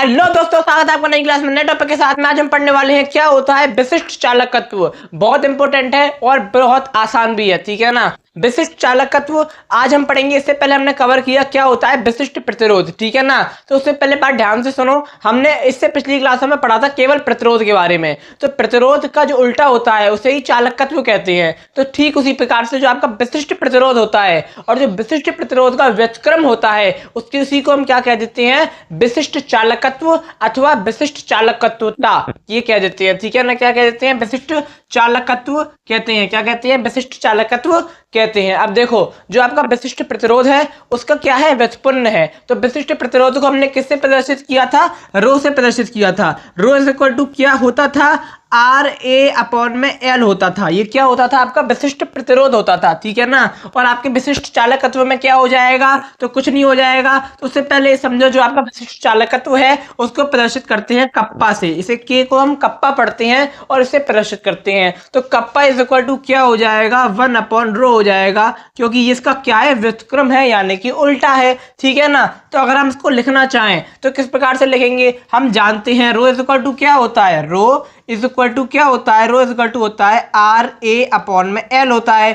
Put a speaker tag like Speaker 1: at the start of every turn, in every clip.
Speaker 1: Hello दोस्तों, स्वागत है आपका नई क्लास में नए टॉपिक के साथ में। आज हम पढ़ने वाले हैं क्या होता है विशिष्ट चालकत्व। बहुत इंपॉर्टेंट है और बहुत आसान भी है, ठीक है ना। विशिष्ट चालकत्व आज हम पढ़ेंगे। इससे पहले हमने कवर किया क्या होता है विशिष्ट प्रतिरोध, ठीक है ना। तो उससे पहले बात ध्यान से सुनो। हमने इससे पिछली क्लासों में पढ़ा था केवल प्रतिरोध के बारे में। तो प्रतिरोध का जो उल्टा होता है उसे ही चालकत्व कहते हैं। तो ठीक उसी प्रकार से जो आपका विशिष्ट प्रतिरोध होता है और जो विशिष्ट प्रतिरोध का व्युत्क्रम होता है उसकी उसी को हम क्या कह देते हैं, विशिष्ट चालकत्व अथवा विशिष्ट चालकत्वता ये कह देते हैं, ठीक है ना। क्या कह देते हैं, विशिष्ट चालकत्व कहते हैं। क्या कहते हैं, विशिष्ट चालकत्व कहते हैं। अब देखो जो आपका विशिष्ट प्रतिरोध है उसका क्या है, व्युत्पन्न है। तो विशिष्ट प्रतिरोध को हमने किससे प्रदर्शित किया था, रो से प्रदर्शित किया था। रो इज इक्वल टू क्या होता था, आर ए अपॉन में एल होता था। ये क्या होता था, आपका विशिष्ट प्रतिरोध होता था, ठीक है ना। और आपके विशिष्ट चालकत्व में क्या हो जाएगा, तो कुछ नहीं हो जाएगा। तो उससे पहले समझो जो आपका विशिष्ट चालकत्व है उसको प्रदर्शित करते हैं कप्पा से। इसे के को हम कप्पा पढ़ते हैं और इसे प्रदर्शित करते हैं। तो कप्पा इज इक्वल टू क्या हो जाएगा, 1 अपॉन रो हो जाएगा, क्योंकि ये इसका क्या है, व्युत्क्रम है यानी कि उल्टा है, ठीक है ना। तो अगर हम इसको लिखना चाहें तो किस प्रकार से लिखेंगे, हम जानते हैं रो इज इक्वल टू क्या होता है, रो इज इक्वल टू क्या होता है, रो इज इक्वल टू होता है आर ए अपॉन में एल होता है।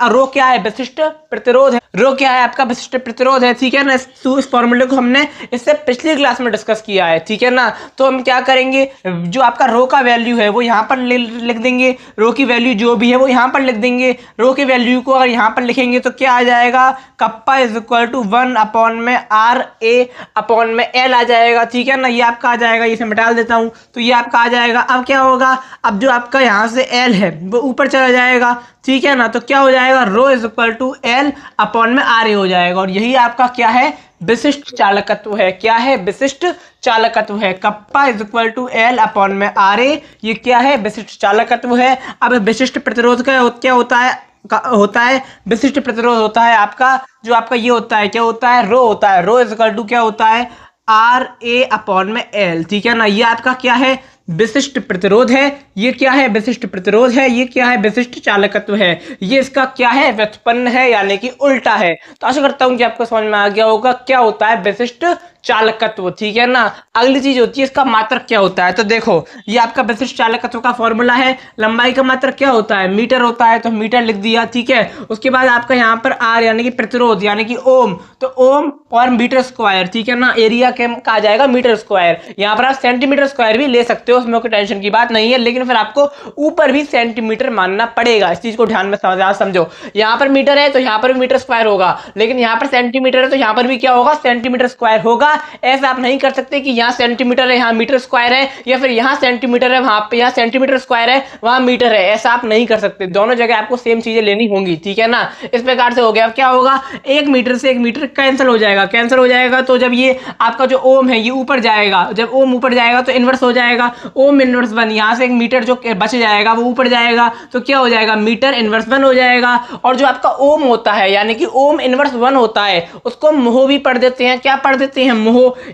Speaker 1: रो क्या है, विशिष्ट प्रतिरोध है। रो क्या है, आपका विशिष्ट प्रतिरोध है, ठीक है ना। इस फॉर्मूले को हमने इससे पिछली क्लास में डिस्कस किया है, ठीक है ना। तो हम क्या करेंगे, जो आपका रो का वैल्यू है वो यहाँ पर लिख देंगे। रो की वैल्यू जो भी है वो यहाँ पर लिख देंगे। रो की वैल्यू को अगर यहाँ पर लिखेंगे तो क्या आ जाएगा, kappa is equal to 1 upon में आर ए अपॉन में एल आ जाएगा, ठीक है ना। ये आपका आ जाएगा, इसे मिटा देता हूँ तो ये आपका आ जाएगा। अब क्या होगा, अब जो आपका यहाँ से एल है वो ऊपर चला जाएगा, ठीक है ना। तो क्या हो जाएगा, rho is equal to L upon में आर ए हो जाएगा। और यही आपका क्या है, विशिष्ट चालकत्व है। क्या है, विशिष्ट चालकत्व है। Kappa is equal to L upon में आर ए, ये क्या है, विशिष्ट चालकत्व है। अब विशिष्ट प्रतिरोध का क्या होता है विशिष्ट प्रतिरोध होता है आपका जो आपका ये होता है, क्या होता है, रो होता है। रो इज इक्वल टू क्या होता है, आर ए अपॉन में एल, ठीक है ना। ये आपका क्या है, विशिष्ट प्रतिरोध है। ये क्या है, विशिष्ट प्रतिरोध है। ये क्या है, विशिष्ट चालकत्व है। ये इसका क्या है, व्युत्पन्न है यानी कि उल्टा है। तो आशा करता हूं कि आपको समझ में आ गया होगा क्या होता है विशिष्ट चालकत्व, ठीक है ना। अगली चीज होती है इसका मात्रक क्या होता है। तो देखो ये आपका विशिष्ट चालकत्व का फॉर्मूला है। लंबाई का मात्रक क्या होता है, मीटर होता है, तो मीटर लिख दिया, ठीक है। उसके बाद आपका यहाँ पर आर यानी कि प्रतिरोध यानी कि ओम, तो ओम और मीटर स्क्वायर, ठीक है ना। एरिया के आ जाएगा मीटर स्क्वायर। यहाँ पर आप सेंटीमीटर स्क्वायर भी ले सकते हो, उसमें कोई टेंशन की बात नहीं है, लेकिन फिर आपको ऊपर भी सेंटीमीटर मानना पड़ेगा। इस चीज को ध्यान में समझो। यहाँ पर मीटर है तो यहाँ पर भी मीटर स्क्वायर होगा, लेकिन यहाँ पर सेंटीमीटर है तो यहाँ पर भी क्या होगा, सेंटीमीटर स्क्वायर होगा। ऐसा आप नहीं कर सकते कि यहाँ सेंटीमीटर है यहाँ मीटर स्क्वायर है, या फिर यहाँ सेंटीमीटर है वहां पे यहाँ सेंटीमीटर स्क्वायर है वहां मीटर है। ऐसा आप नहीं कर सकते, दोनों जगह आपको सेम चीजें लेनी होंगी, ठीक है ना। इस प्रकार से हो गया। अब क्या होगा, 1 मीटर से 1 मीटर कैंसिल हो जाएगा। तो जब ये आपका जो ओम है ये ऊपर जाएगा, जब ओम ऊपर जाएगा तो इनवर्स हो जाएगा, ओम इनवर्स 1। यहाँ से 1 मीटर जो बच जाएगा वो ऊपर जाएगा, तो क्या हो जाएगा, मीटर इनवर्स 1 हो जाएगा। और जो आपका ओम होता है यानी कि ओम इनवर्स 1 होता है उसको मोह भी पढ़ देते हैं। क्या पढ़ देते हैं, मोह।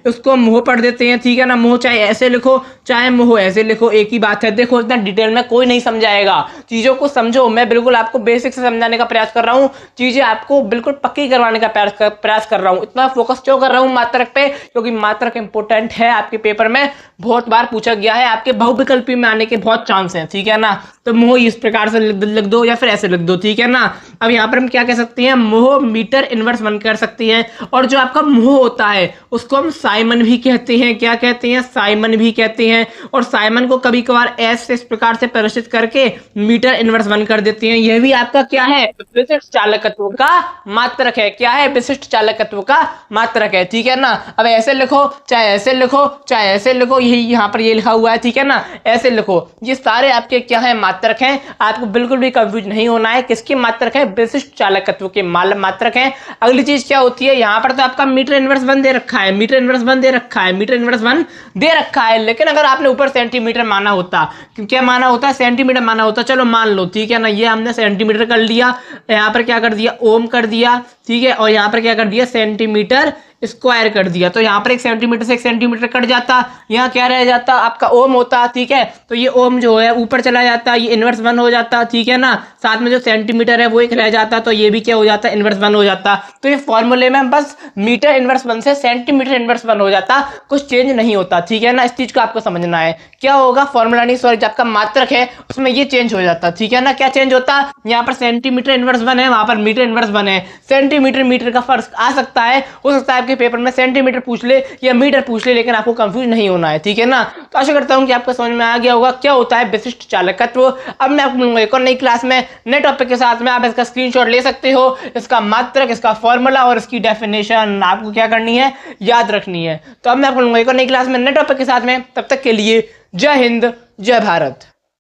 Speaker 1: उसको मोह पढ़ देते हैं, ठीक है ना। मोह चाहे ऐसे लिखो चाहे मोह ऐसे लिखो, एक ही बात है। देखो इतना डिटेल में कोई नहीं समझाएगा, चीजों को समझो। मैं बिल्कुल आपको बेसिक से समझाने का प्रयास कर रहा हूँ, चीजें आपको बिल्कुल पक्की करवाने का प्रयास कर रहा हूँ। इतना फोकस क्यों कर रहा हूँ मात्रक पे, क्योंकि मात्रक इंपोर्टेंट है। आपके पेपर में बहुत बार पूछा गया है, आपके बहुविकल्पी में आने के बहुत चांस हैं, ठीक है ना। तो मोह इस प्रकार से लिख दो या फिर ऐसे लिख दो, ठीक है ना। अब यहाँ पर हम क्या कह सकते हैं, मोह मीटर इनवर्स 1 कर सकते हैं। और जो आपका मोह होता है उसको हम साइमन भी कहते हैं। क्या कहते हैं, साइमन भी कहते हैं। और साइमन को कभी कभार एस इस प्रकार से प्रदर्शित करके मीटर इनवर्स 1 कर देते हैं। यह भी आपका क्या है, विशिष्ट चालकत्व का मात्रक है। क्या है, विशिष्ट चालकत्व का मात्रक है, ठीक है ना। अब ऐसे लिखो चाहे ऐसे लिखो चाहे ऐसे लिखो, यही यहाँ पर ये लिखा हुआ है, ठीक है ना। ऐसे लिखो, ये सारे आपके क्या है, मात्रक हैं। आपको बिल्कुल भी कंफ्यूज नहीं होना है, किसके मात्रक है, विशिष्ट चालकत्व के मात्रक हैं। अगली चीज क्या होती है, यहाँ पर तो आपका मीटर इनवर्स 1 दे रखा है, मीटर इनवर्स 1 दे रखा है, मीटर इनवर्स 1 दे रखा है। लेकिन अगर आपने ऊपर सेंटीमीटर माना होता, क्या माना होता, सेंटीमीटर माना होता, चलो मान लो, ठीक है ना। ये हमने सेंटीमीटर कर लिया, यहाँ पर क्या कर दिया, ओम कर दिया, ठीक है। और यहाँ पर क्या कर दिया, सेंटीमीटर स्क्वायर कर दिया, तो यहाँ पर 1 सेंटीमीटर से 1 सेंटीमीटर कट जाता, यहाँ क्या रह जाता आपका ओम होता, ठीक है। तो ये ओम जो है ऊपर चला जाता, ये इनवर्स 1 हो जाता, ठीक है ना। साथ में जो सेंटीमीटर है वो एक रह जाता, तो ये भी क्या हो जाता, इनवर्स 1 हो जाता। तो ये फॉर्मूले में बस मीटर इनवर्स 1 से सेंटीमीटर इनवर्स 1 हो जाता, कुछ चेंज नहीं होता, ठीक है ना। इस चीज को आपको समझना है। क्या होगा फॉर्मूला नहीं, सॉरी, आपका मात्रक है उसमें ये चेंज हो जाता, ठीक है ना। क्या चेंज होता, यहाँ पर सेंटीमीटर इनवर्स 1 है, वहां पर मीटर इनवर्स 1 है। सेंटीमीटर मीटर का फर्क आ सकता है, हो सकता है आपके पेपर में सेंटीमीटर पूछ ले या मीटर पूछ ले, लेकिन आपको कंफ्यूज नहीं होना है, ठीक है ना। तो आशा करता हूं कि आपको समझ में आ गया होगा क्या होता है विशिष्ट चालकत्व। अब मैं आपको मिलूंगा एक और नई क्लास में नए टॉपिक के साथ में। आप इसका स्क्रीनशॉट ले सकते हो, इसका मात्रक, इसका फॉर्मूला और इसकी डेफिनेशन आपको क्या करनी है, याद रखनी है। तो अब मैं आपको मिलूंगा एक और नई क्लास में नए टॉपिक के साथ में। तब तक के लिए जय हिंद, जय भारत।